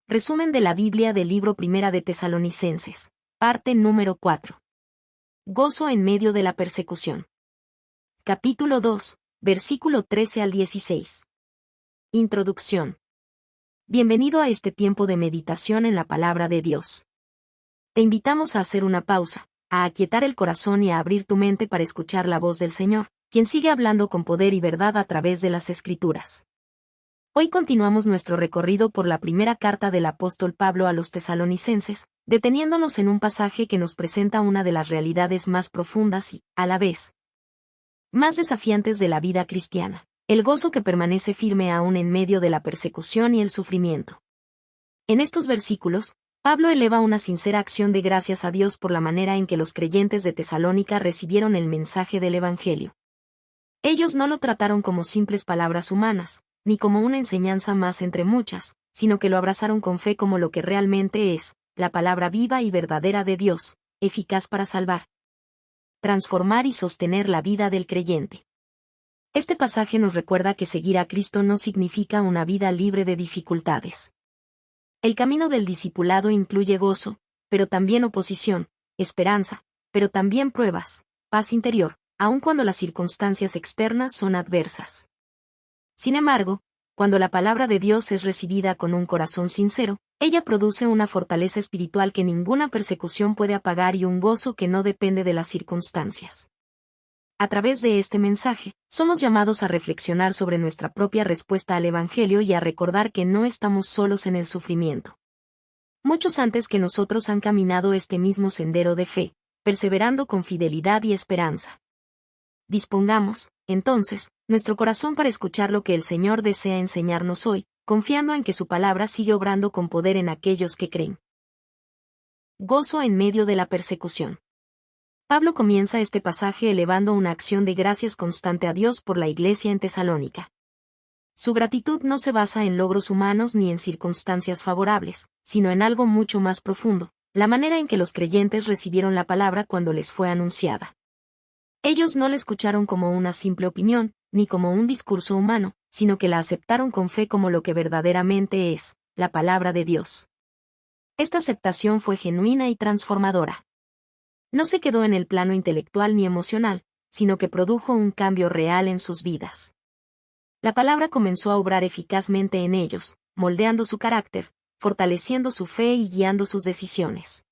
Resumen de la Biblia del libro Primera de Tesalonicenses. Parte número 4. Gozo en medio de la persecución. Capítulo 2, versículo 13 al 16. Introducción. Bienvenido a este tiempo de meditación en la palabra de Dios. Te invitamos a hacer una pausa, a aquietar el corazón y a abrir tu mente para escuchar la voz del Señor, quien sigue hablando con poder y verdad a través de las Escrituras. Hoy continuamos nuestro recorrido por la primera carta del apóstol Pablo a los tesalonicenses, deteniéndonos en un pasaje que nos presenta una de las realidades más profundas y, a la vez, más desafiantes de la vida cristiana, el gozo que permanece firme aún en medio de la persecución y el sufrimiento. En estos versículos, Pablo eleva una sincera acción de gracias a Dios por la manera en que los creyentes de Tesalónica recibieron el mensaje del Evangelio. Ellos no lo trataron como simples palabras humanas, ni como una enseñanza más entre muchas, sino que lo abrazaron con fe como lo que realmente es, la palabra viva y verdadera de Dios, eficaz para salvar, transformar y sostener la vida del creyente. Este pasaje nos recuerda que seguir a Cristo no significa una vida libre de dificultades. El camino del discipulado incluye gozo, pero también oposición, esperanza, pero también pruebas, paz interior, aun cuando las circunstancias externas son adversas. Sin embargo, cuando la palabra de Dios es recibida con un corazón sincero, ella produce una fortaleza espiritual que ninguna persecución puede apagar y un gozo que no depende de las circunstancias. A través de este mensaje, somos llamados a reflexionar sobre nuestra propia respuesta al Evangelio y a recordar que no estamos solos en el sufrimiento. Muchos antes que nosotros han caminado este mismo sendero de fe, perseverando con fidelidad y esperanza. Dispongamos, entonces, nuestro corazón para escuchar lo que el Señor desea enseñarnos hoy, confiando en que su palabra sigue obrando con poder en aquellos que creen. Gozo en medio de la persecución. Pablo comienza este pasaje elevando una acción de gracias constante a Dios por la iglesia en Tesalónica. Su gratitud no se basa en logros humanos ni en circunstancias favorables, sino en algo mucho más profundo, la manera en que los creyentes recibieron la palabra cuando les fue anunciada. Ellos no la escucharon como una simple opinión, ni como un discurso humano, sino que la aceptaron con fe como lo que verdaderamente es, la palabra de Dios. Esta aceptación fue genuina y transformadora. No se quedó en el plano intelectual ni emocional, sino que produjo un cambio real en sus vidas. La palabra comenzó a obrar eficazmente en ellos, moldeando su carácter, fortaleciendo su fe y guiando sus decisiones.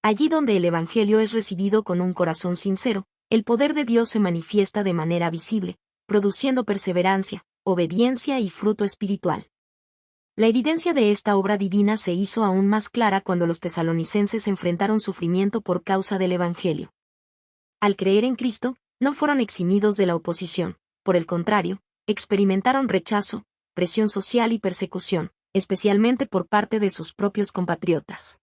Allí donde el Evangelio es recibido con un corazón sincero, el poder de Dios se manifiesta de manera visible, produciendo perseverancia, obediencia y fruto espiritual. La evidencia de esta obra divina se hizo aún más clara cuando los tesalonicenses enfrentaron sufrimiento por causa del Evangelio. Al creer en Cristo, no fueron eximidos de la oposición, por el contrario, experimentaron rechazo, presión social y persecución, especialmente por parte de sus propios compatriotas.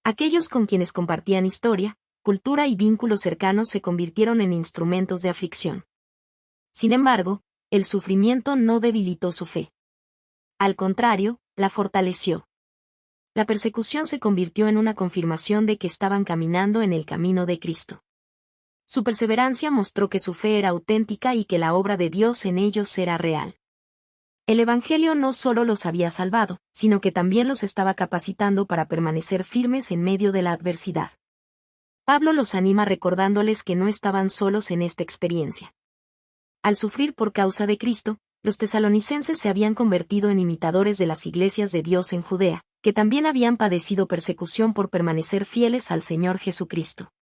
Aquellos con quienes compartían historia, cultura y vínculos cercanos se convirtieron en instrumentos de aflicción. Sin embargo, el sufrimiento no debilitó su fe. Al contrario, la fortaleció. La persecución se convirtió en una confirmación de que estaban caminando en el camino de Cristo. Su perseverancia mostró que su fe era auténtica y que la obra de Dios en ellos era real. El Evangelio no solo los había salvado, sino que también los estaba capacitando para permanecer firmes en medio de la adversidad. Pablo los anima recordándoles que no estaban solos en esta experiencia. Al sufrir por causa de Cristo, los tesalonicenses se habían convertido en imitadores de las iglesias de Dios en Judea, que también habían padecido persecución por permanecer fieles al Señor Jesucristo.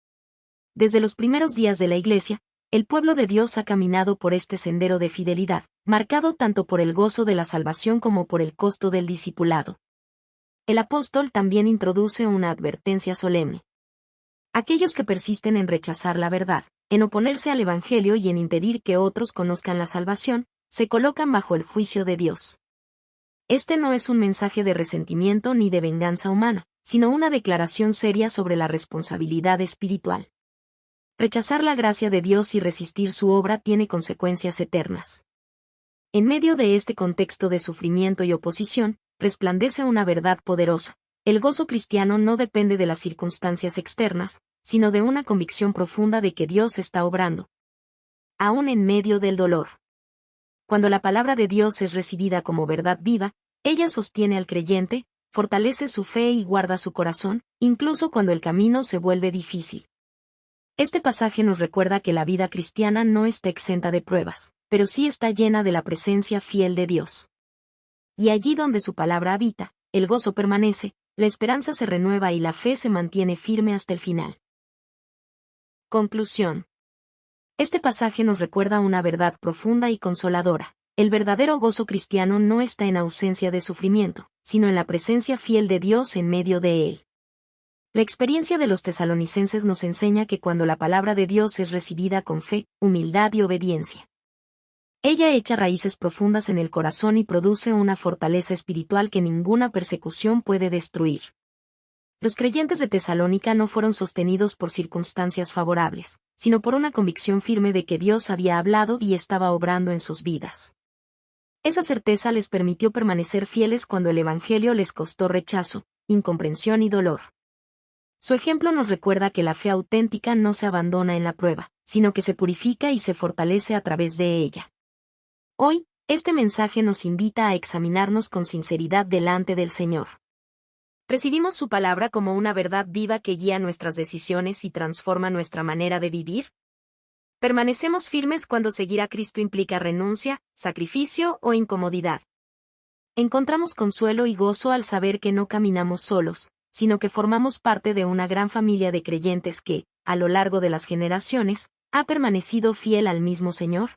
Desde los primeros días de la iglesia, el pueblo de Dios ha caminado por este sendero de fidelidad, marcado tanto por el gozo de la salvación como por el costo del discipulado. El apóstol también introduce una advertencia solemne. Aquellos que persisten en rechazar la verdad, en oponerse al Evangelio y en impedir que otros conozcan la salvación, se colocan bajo el juicio de Dios. Este no es un mensaje de resentimiento ni de venganza humana, sino una declaración seria sobre la responsabilidad espiritual. Rechazar la gracia de Dios y resistir su obra tiene consecuencias eternas. En medio de este contexto de sufrimiento y oposición, resplandece una verdad poderosa. El gozo cristiano no depende de las circunstancias externas, sino de una convicción profunda de que Dios está obrando, aún en medio del dolor. Cuando la palabra de Dios es recibida como verdad viva, ella sostiene al creyente, fortalece su fe y guarda su corazón, incluso cuando el camino se vuelve difícil. Este pasaje nos recuerda que la vida cristiana no está exenta de pruebas, pero sí está llena de la presencia fiel de Dios. Y allí donde su palabra habita, el gozo permanece, la esperanza se renueva y la fe se mantiene firme hasta el final. Conclusión. Este pasaje nos recuerda una verdad profunda y consoladora. El verdadero gozo cristiano no está en ausencia de sufrimiento, sino en la presencia fiel de Dios en medio de él. La experiencia de los tesalonicenses nos enseña que cuando la palabra de Dios es recibida con fe, humildad y obediencia, ella echa raíces profundas en el corazón y produce una fortaleza espiritual que ninguna persecución puede destruir. Los creyentes de Tesalónica no fueron sostenidos por circunstancias favorables, sino por una convicción firme de que Dios había hablado y estaba obrando en sus vidas. Esa certeza les permitió permanecer fieles cuando el Evangelio les costó rechazo, incomprensión y dolor. Su ejemplo nos recuerda que la fe auténtica no se abandona en la prueba, sino que se purifica y se fortalece a través de ella. Hoy, este mensaje nos invita a examinarnos con sinceridad delante del Señor. ¿Recibimos su palabra como una verdad viva que guía nuestras decisiones y transforma nuestra manera de vivir? ¿Permanecemos firmes cuando seguir a Cristo implica renuncia, sacrificio o incomodidad? Encontramos consuelo y gozo al saber que no caminamos solos, sino que formamos parte de una gran familia de creyentes que, a lo largo de las generaciones, ha permanecido fiel al mismo Señor.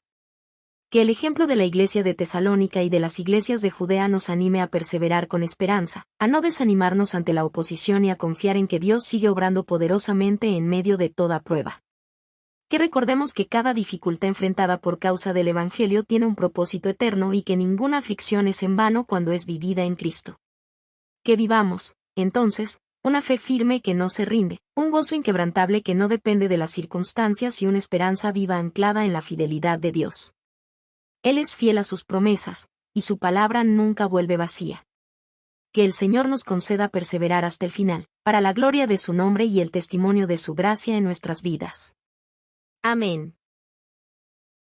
Que el ejemplo de la iglesia de Tesalónica y de las iglesias de Judea nos anime a perseverar con esperanza, a no desanimarnos ante la oposición y a confiar en que Dios sigue obrando poderosamente en medio de toda prueba. Que recordemos que cada dificultad enfrentada por causa del Evangelio tiene un propósito eterno y que ninguna aflicción es en vano cuando es vivida en Cristo. Que vivamos, entonces, una fe firme que no se rinde, un gozo inquebrantable que no depende de las circunstancias y una esperanza viva anclada en la fidelidad de Dios. Él es fiel a sus promesas, y su palabra nunca vuelve vacía. Que el Señor nos conceda perseverar hasta el final, para la gloria de su nombre y el testimonio de su gracia en nuestras vidas. Amén.